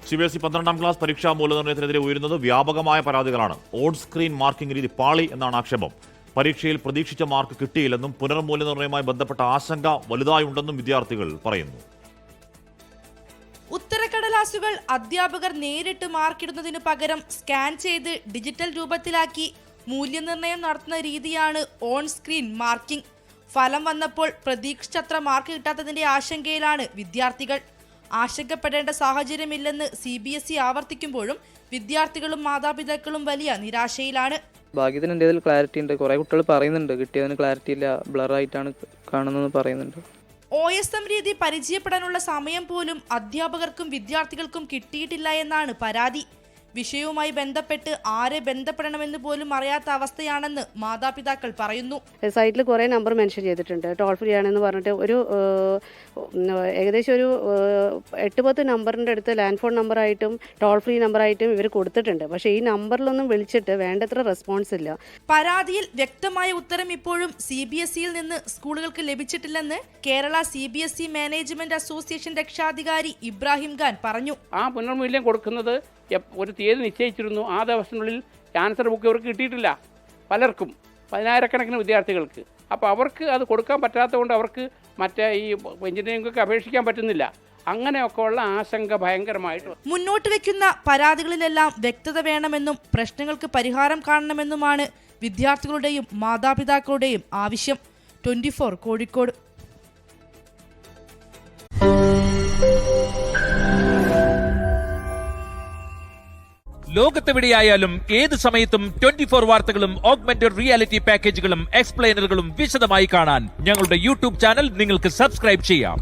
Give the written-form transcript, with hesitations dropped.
CBSE 12ാം class പരീക്ഷാ മൂല്യനിർണ്ണയത്തിനെതിരെ ഉയരുന്നത് വ്യാപകമായ പരാതികളാണ്. ഓൺ സ്ക്രീൻ മാർക്കിംഗ് രീതി പാളി എന്നാണ് ആക്ഷേപം. പരീക്ഷയിൽ പ്രതീക്ഷിച്ച മാർക്ക് കിട്ടിയില്ലെന്നും പുനർമൂല്യനിർണ്ണയവുമായി ബന്ധപ്പെട്ട ആശങ്ക വലുതായുണ്ടെന്നും വിദ്യാർത്ഥികൾ പറയുന്നു. ഉത്തരക്കടലാസുകൾ അധ്യാപകർ നേരിട്ട് മാർക്കിടുന്നതിനു പകരം സ്കാൻ ചെയ്ത് ഡിജിറ്റൽ രൂപത്തിലാക്കി മൂല്യനിർണ്ണയം നടത്തുന്ന രീതിയാണ് ഓൺ സ്ക്രീൻ മാർക്കിംഗ്. ഫലം വന്നപ്പോൾ പ്രതീക്ഷിച്ചത്ര മാർക്ക് കിട്ടാത്തതിന്റെ ആശങ്കയിലാണ് വിദ്യാർത്ഥികൾ. ആശങ്കപ്പെടേണ്ട സാഹചര്യമില്ലെന്ന് CBSE ആവർത്തിക്കുമ്പോഴും വിദ്യാർത്ഥികളും മാതാപിതാക്കളും വലിയ നിരാശയിലാണ്. ഭാഗ്യത്തിന് എൻ്റെ ഇതിൽ ക്ലാരിറ്റി ഉണ്ട്. കുറേ കുട്ടികൾ പറയുന്നുണ്ട് കിട്ടിയതിന് ക്ലാരിറ്റി ഇല്ല, ബ്ലറായിട്ടാണ് കാണുന്നതെന്ന് പറയുന്നുണ്ട്. OSM രീതി പരിചയപ്പെടാനുള്ള സമയം പോലും അധ്യാപകർക്കും വിദ്യാർത്ഥികൾക്കും കിട്ടിയിട്ടില്ല എന്നാണ് പരാതി. വിഷയവുമായി ബന്ധപ്പെട്ട് ആരെ ബന്ധപ്പെടണമെന്ന് പോലും അറിയാത്ത അവസ്ഥയാണെന്ന് മാതാപിതാക്കൾ പറയുന്നു. സൈറ്റിൽ കുറേ നമ്പർ മെൻഷൻ ചെയ്തിട്ടുണ്ട്. ടോൾ ഫ്രീ ആണെന്ന് പറഞ്ഞിട്ട് ഏകദേശം ഒരു 8-10 നമ്പറിൻ്റെ അടുത്ത് ലാൻഡ് ഫോൺ നമ്പറായിട്ടും ടോൾ ഫ്രീ നമ്പറായിട്ടും ഇവർ കൊടുത്തിട്ടുണ്ട്. പക്ഷേ ഈ നമ്പറിലൊന്നും വിളിച്ചിട്ട് വേണ്ടത്ര റെസ്പോൺസ് ഇല്ല. പരാതിയിൽ വ്യക്തമായ ഉത്തരം ഇപ്പോഴും CBSEയിൽ നിന്ന് സ്കൂളുകൾക്ക് ലഭിച്ചിട്ടില്ലെന്ന് കേരള CBSE മാനേജ്മെന്റ് അസോസിയേഷൻ രക്ഷാധികാരി ഇബ്രാഹിം ഖാൻ പറഞ്ഞു. ആ പുനർമൂല്യം കൊടുക്കുന്നത് ഒരു തീയതി നിശ്ചയിച്ചിരുന്നു. ആ ദിവസത്തിനുള്ളിൽ ആൻസർ ബുക്ക് ഇവർക്ക് കിട്ടിയിട്ടില്ല. പലർക്കും 10,000-കണക്കിന് വിദ്യാർത്ഥികൾക്ക്. അപ്പോൾ അവർക്ക് അത് കൊടുക്കാൻ പറ്റാത്തതുകൊണ്ട് അവർക്ക് മറ്റേ ഈ എഞ്ചിനീയറിംഗൊക്കെ അപേക്ഷിക്കാൻ പറ്റുന്നില്ല. അങ്ങനെയൊക്കെയുള്ള ആശങ്ക ഭയങ്കരമായിട്ട് മുന്നോട്ട് വയ്ക്കുന്ന പരാതികളിലെല്ലാം വ്യക്തത വേണമെന്നും പ്രശ്നങ്ങൾക്ക് പരിഹാരം കാണണമെന്നുമാണ് വിദ്യാർത്ഥികളുടെയും മാതാപിതാക്കളുടെയും ആവശ്യം. 24 കോഴിക്കോട്. ലോകത്തെവിടെയായാലും ഏത് സമയത്തും 24 വാർത്തകളും ഓഗ്മെന്റഡ് റിയാലിറ്റി പാക്കേജുകളും എക്സ്പ്ലെയിനറുകളും വിശദമായി കാണാൻ ഞങ്ങളുടെ YouTube ചാനൽ നിങ്ങൾക്ക് സബ്സ്ക്രൈബ് ചെയ്യാം.